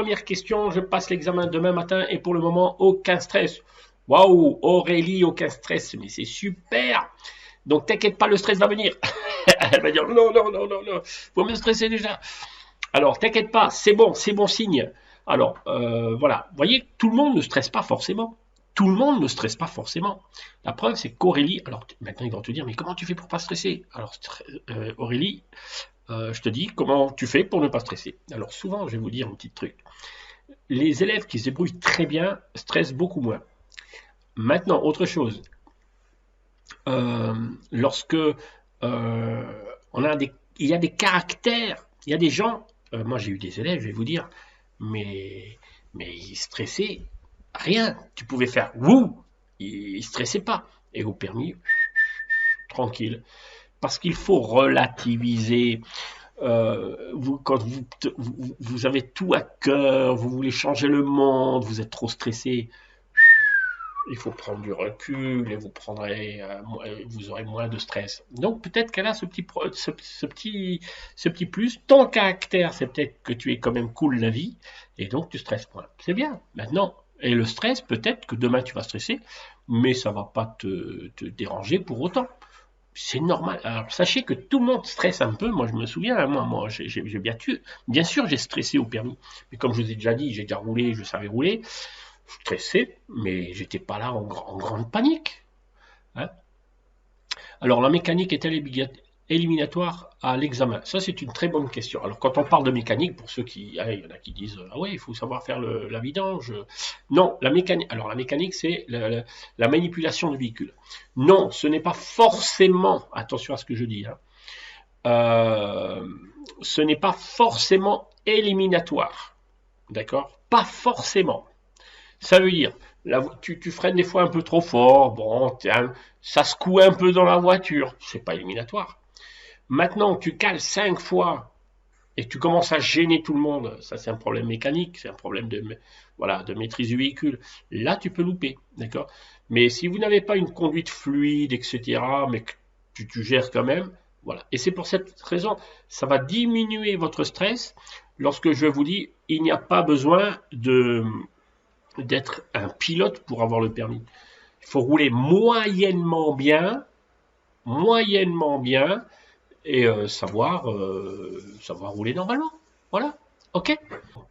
première question, je passe l'examen demain matin et pour le moment, aucun stress. Waouh, Aurélie, aucun stress, mais c'est super. Donc t'inquiète pas, le stress va venir. Elle va dire non, non, non, non, non, faut me stresser déjà. Alors t'inquiète pas, c'est bon signe. Alors voilà, vous voyez, tout le monde ne stresse pas forcément. Tout le monde ne stresse pas forcément. La preuve, c'est qu'Aurélie, alors maintenant ils vont te dire, mais comment tu fais pour pas stresser? Alors Aurélie, je te dis comment tu fais pour ne pas stresser. Alors souvent, je vais vous dire un petit truc. Les élèves qui se débrouillent très bien stressent beaucoup moins. Maintenant, autre chose. Lorsque il y a des caractères, il y a des gens, moi j'ai eu des élèves, je vais vous dire, mais ils stressaient, rien, tu pouvais faire wouh, ils stressaient pas, et au permis, tranquille, parce qu'il faut relativiser. Quand vous avez tout à cœur, vous voulez changer le monde, vous êtes trop stressé, il faut prendre du recul et vous aurez moins de stress. Donc peut-être qu'elle a ce petit plus. Ton caractère, c'est peut-être que tu es quand même cool la vie et donc tu stresses moins. C'est bien. Maintenant, et le stress, peut-être que demain tu vas stresser, mais ça va pas te déranger pour autant. C'est normal. Alors sachez que tout le monde stresse un peu. Moi je me souviens, hein, moi j'ai bien sûr j'ai stressé au permis, mais comme je vous ai déjà dit, j'ai déjà roulé, je savais rouler. Stressé, mais j'étais pas là en grande panique. Hein. Alors la mécanique est-elle éliminatoire à l'examen? Ça c'est une très bonne question. Alors quand on parle de mécanique, pour ceux qui, il y en a qui disent ah ouais il faut savoir faire la vidange. Non, la mécanique. Alors la mécanique c'est la manipulation du véhicule. Non, ce n'est pas forcément. Attention à ce que je dis. Hein, ce n'est pas forcément éliminatoire. D'accord? Pas forcément. Ça veut dire, tu freines des fois un peu trop fort, bon, ça secoue un peu dans la voiture, c'est pas éliminatoire. Maintenant, tu cales 5 fois et tu commences à gêner tout le monde, ça c'est un problème mécanique, c'est un problème de maîtrise du véhicule. Là, tu peux louper, d'accord? Mais si vous n'avez pas une conduite fluide, etc., mais que tu gères quand même, voilà. Et c'est pour cette raison, ça va diminuer votre stress lorsque je vous dis, il n'y a pas besoin d'être un pilote pour avoir le permis. Il faut rouler moyennement bien et savoir rouler normalement. Voilà. Ok.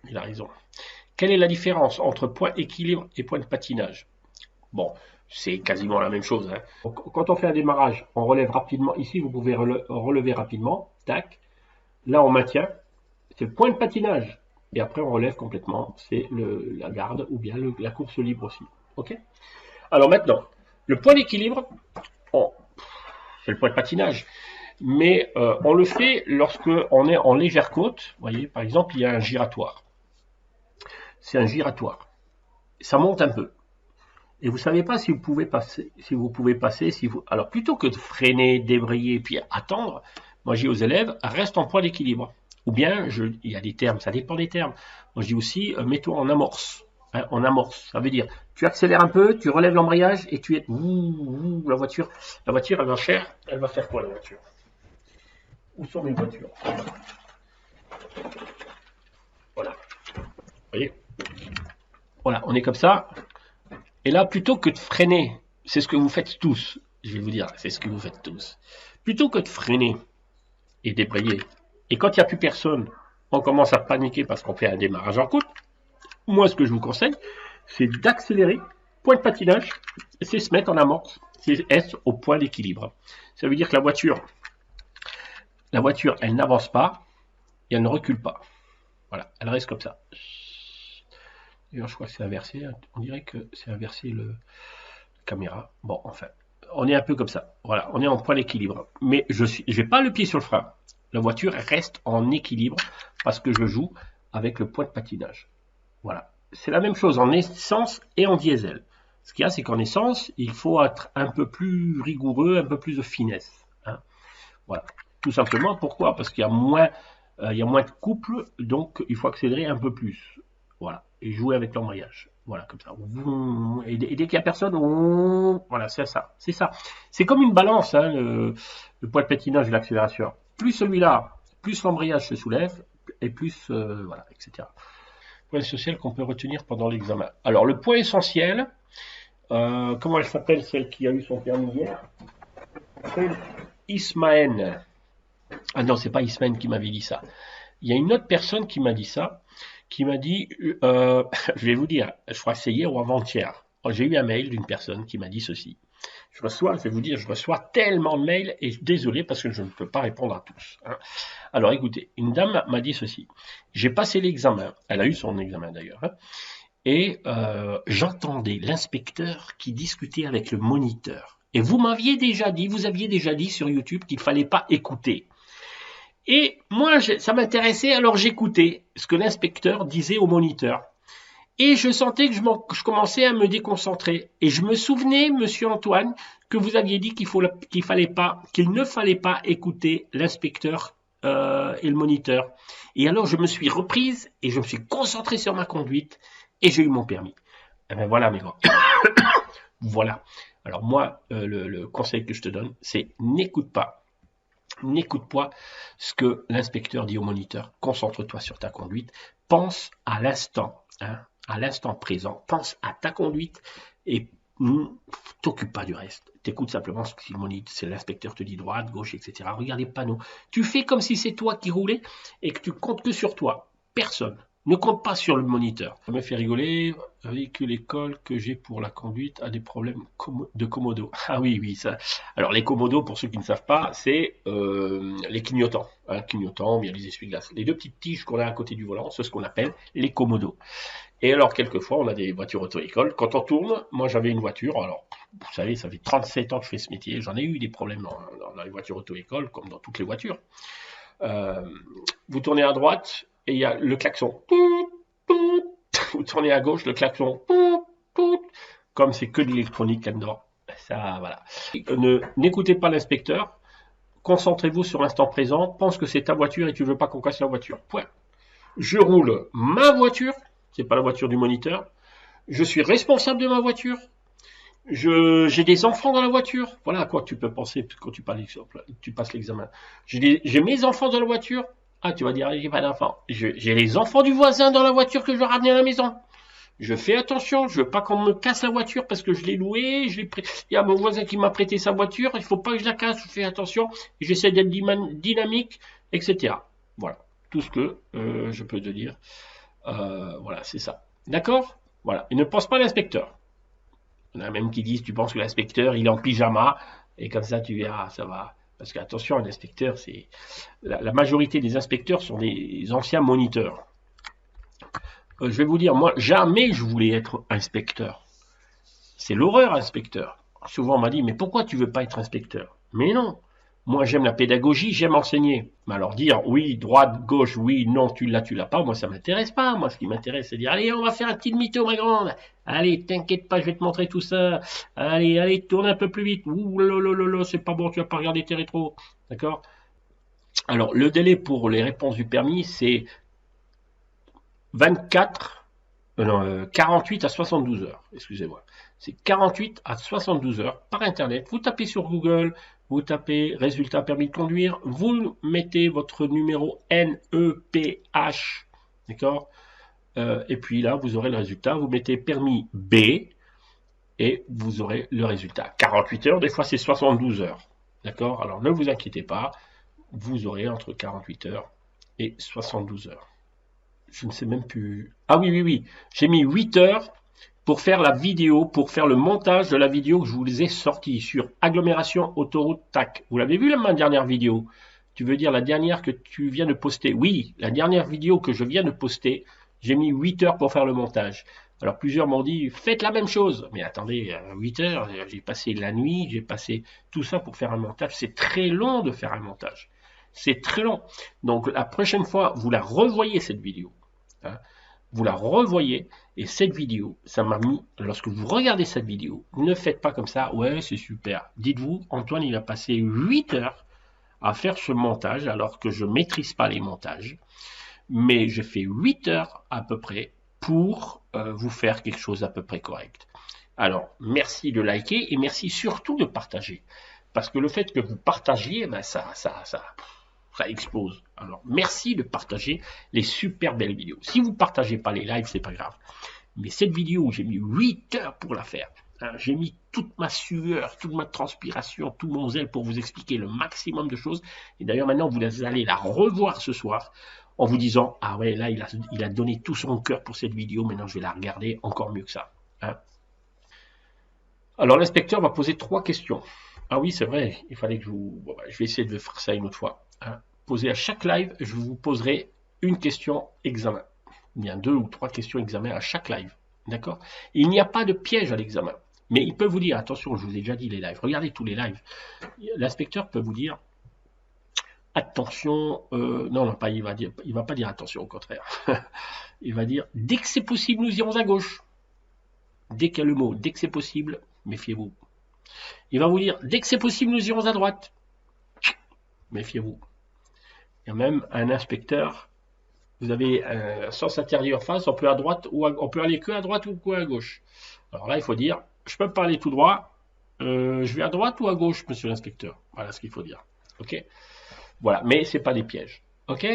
Il a raison. Quelle est la différence entre point équilibre et point de patinage? Bon, c'est quasiment la même chose. Hein. Quand on fait un démarrage, on relève rapidement. Ici, vous pouvez relever rapidement. Tac. Là, on maintient. C'est le point de patinage. Et après, on relève complètement. C'est la garde ou bien la course libre aussi. Ok. Alors maintenant, le point d'équilibre, c'est le point de patinage. Mais on le fait lorsque on est en légère côte. Vous voyez, par exemple, il y a un giratoire. C'est un giratoire. Ça monte un peu. Et vous ne savez pas si vous pouvez passer. Alors plutôt que de freiner, débrayer, puis attendre, moi je dis aux élèves, reste en point d'équilibre. Ou bien, il y a des termes, ça dépend des termes. Moi je dis aussi, mets-toi en amorce. Hein, en amorce, ça veut dire, tu accélères un peu, tu relèves l'embrayage et tu es... la voiture, elle va faire quoi la voiture? Où sont mes voitures? Voilà. Vous voyez? Voilà, on est comme ça. Et là, plutôt que de freiner, c'est ce que vous faites tous, je vais vous dire, c'est ce que vous faites tous. Plutôt que de freiner et débrayer, et quand il n'y a plus personne, on commence à paniquer parce qu'on fait un démarrage en côte, moi, ce que je vous conseille, c'est d'accélérer, point de patinage, c'est se mettre en amorce, c'est être au point d'équilibre. Ça veut dire que la voiture, elle n'avance pas et elle ne recule pas. Voilà, elle reste comme ça. D'ailleurs, je crois que c'est inversé. On dirait que c'est inversé la caméra. Bon, enfin, on est un peu comme ça. Voilà, on est en point d'équilibre. Mais je n'ai pas le pied sur le frein. La voiture reste en équilibre parce que je joue avec le point de patinage. Voilà. C'est la même chose en essence et en diesel. Ce qu'il y a, c'est qu'en essence, il faut être un peu plus rigoureux, un peu plus de finesse. Hein. Voilà. Tout simplement, pourquoi? Parce qu'il y a moins de couple, donc il faut accélérer un peu plus. Voilà. Et jouer avec l'embrayage. Voilà, comme ça. Et dès qu'il n'y a personne, voilà, c'est ça. C'est ça. C'est comme une balance, hein, le point de patinage et l'accélération. Plus celui-là, plus l'embrayage se soulève, et plus, voilà, etc. point essentiel qu'on peut retenir pendant l'examen. Alors, le point essentiel, comment elle s'appelle, celle qui a eu son permis hier? Ismaël. Ah non, c'est pas Ismaël qui m'avait dit ça. Il y a une autre personne qui m'a dit ça, qui m'a dit, je vais vous dire, je crois que c'est hier ou avant-hier. J'ai eu un mail d'une personne qui m'a dit ceci. Je vais vous dire, je reçois tellement de mails et désolé parce que je ne peux pas répondre à tous. Hein. Alors écoutez, une dame m'a dit ceci. J'ai passé l'examen, elle a eu son examen d'ailleurs, hein, et j'entendais l'inspecteur qui discutait avec le moniteur. Et vous aviez déjà dit sur YouTube qu'il ne fallait pas écouter. Et moi, ça m'intéressait, alors j'écoutais ce que l'inspecteur disait au moniteur. Et je sentais que je commençais à me déconcentrer. Et je me souvenais, monsieur Antoine, que vous aviez dit qu'il ne fallait pas écouter l'inspecteur et le moniteur. Et alors je me suis reprise et je me suis concentré sur ma conduite et j'ai eu mon permis. Et ben voilà mes gars. Voilà. Alors moi, le conseil que je te donne, c'est n'écoute pas ce que l'inspecteur dit au moniteur. Concentre-toi sur ta conduite. Pense à l'instant, hein, à l'instant présent. Pense à ta conduite et t'occupe pas du reste. T'écoutes simplement ce que c'est l'inspecteur te dit droite, gauche, etc. Regarde les panneaux. Tu fais comme si c'est toi qui roulais et que tu comptes que sur toi. Personne. Ne compte pas sur le moniteur. Ça me fait rigoler. Véhicule école que j'ai pour la conduite a des problèmes de commodo. Ah oui, oui, ça. Alors les commodos, pour ceux qui ne savent pas, c'est les clignotants. Hein, clignotants, bien les essuie-glaces. Les deux petites tiges qu'on a à côté du volant, c'est ce qu'on appelle les commodos. Et alors, quelquefois, on a des voitures auto-école. Quand on tourne, moi j'avais une voiture, alors, vous savez, ça fait 37 ans que je fais ce métier. J'en ai eu des problèmes dans les voitures auto-école, comme dans toutes les voitures. Vous tournez à droite, et il y a le klaxon. Vous tournez à gauche, le klaxon. Comme c'est que de l'électronique là-dedans. Ça, voilà. N'écoutez pas l'inspecteur. Concentrez-vous sur l'instant présent. Pense que c'est ta voiture et tu ne veux pas qu'on casse la voiture. Point. Je roule ma voiture. C'est pas la voiture du moniteur. Je suis responsable de ma voiture. J'ai des enfants dans la voiture. Voilà à quoi tu peux penser quand tu passes l'examen. J'ai mes enfants dans la voiture. Ah, tu vas dire, j'ai pas d'enfants. J'ai les enfants du voisin dans la voiture que je dois ramener à la maison. Je fais attention, je veux pas qu'on me casse la voiture parce que je l'ai louée, il y a mon voisin qui m'a prêté sa voiture, il faut pas que je la casse, je fais attention, j'essaie d'être dynamique, etc. Voilà, tout ce que je peux te dire. Voilà, c'est ça. D'accord? Voilà, et ne pense pas à l'inspecteur. Il y en a même qui disent, tu penses que l'inspecteur, il est en pyjama, et comme ça, tu verras, ça va. Parce qu'attention, un inspecteur, c'est la majorité des inspecteurs sont des anciens moniteurs. Je vais vous dire, moi, jamais je voulais être inspecteur. C'est l'horreur, inspecteur. Souvent, on m'a dit, mais pourquoi tu veux pas être inspecteur? Mais non. Moi, j'aime la pédagogie, j'aime enseigner. Mais alors dire, oui, droite, gauche, oui, non, tu l'as pas, moi, ça m'intéresse pas. Moi, ce qui m'intéresse, c'est de dire, allez, on va faire un petit mytho, ma grande. Allez, t'inquiète pas, je vais te montrer tout ça. Allez, tourne un peu plus vite. Ouh, lolo, c'est pas bon, tu vas pas regarder tes rétros. D'accord? Alors, le délai pour les réponses du permis, c'est 48 à 72 heures, excusez-moi. C'est 48 à 72 heures par Internet. Vous tapez sur Google, vous tapez résultat permis de conduire, vous mettez votre numéro NEPH, d'accord? Et puis là, vous aurez le résultat. Vous mettez permis B et vous aurez le résultat. 48 heures, des fois c'est 72 heures, d'accord? Alors ne vous inquiétez pas, vous aurez entre 48 heures et 72 heures. Je ne sais même plus. Ah oui. J'ai mis 8 heures pour faire la vidéo, pour faire le montage de la vidéo que je vous ai sortie sur agglomération autoroute TAC. Vous l'avez vu ma dernière vidéo? Tu veux dire la dernière que tu viens de poster? Oui, la dernière vidéo que je viens de poster, j'ai mis 8 heures pour faire le montage. Alors plusieurs m'ont dit, faites la même chose. Mais attendez, 8 heures, j'ai passé la nuit, j'ai passé tout ça pour faire un montage. C'est très long de faire un montage. C'est très long. Donc la prochaine fois, vous la revoyez cette vidéo. Hein, vous la revoyez et cette vidéo, ça m'a mis, lorsque vous regardez cette vidéo, ne faites pas comme ça, ouais c'est super. Dites-vous, Antoine il a passé 8 heures à faire ce montage alors que je ne maîtrise pas les montages, mais j'ai fait 8 heures à peu près pour vous faire quelque chose à peu près correct. Alors merci de liker et merci surtout de partager, parce que le fait que vous partagiez, ben ça ça explose. Alors, merci de partager les super belles vidéos. Si vous ne partagez pas les lives, c'est pas grave. Mais cette vidéo, j'ai mis 8 heures pour la faire. J'ai mis toute ma sueur, toute ma transpiration, tout mon zèle pour vous expliquer le maximum de choses. Et d'ailleurs, maintenant, vous allez la revoir ce soir en vous disant, ah ouais, là, il a donné tout son cœur pour cette vidéo. Maintenant, je vais la regarder encore mieux que ça. Hein. Alors, l'inspecteur va poser 3 questions. Ah oui, c'est vrai, il fallait que je vous... Bon, je vais essayer de faire ça une autre fois. Hein. Poser à chaque live, je vous poserai une question examen. Il y a 2 ou 3 questions examen à chaque live. D'accord? Il n'y a pas de piège à l'examen. Mais il peut vous dire, attention, je vous ai déjà dit les lives, regardez tous les lives. L'inspecteur peut vous dire, attention, non, pas, il va pas dire attention, au contraire. Il va dire, dès que c'est possible, nous irons à gauche. Dès qu'il y a le mot, dès que c'est possible, méfiez-vous. Il va vous dire, dès que c'est possible, nous irons à droite. Méfiez-vous. Il y a même un inspecteur, vous avez un sens intérieur face, on peut à droite ou on peut aller que à droite ou que à gauche. Alors là, il faut dire, je peux pas aller tout droit, je vais à droite ou à gauche, monsieur l'inspecteur. Voilà ce qu'il faut dire. Ok. Voilà, mais c'est pas des pièges. Ok.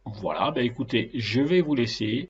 Voilà, ben écoutez, je vais vous laisser.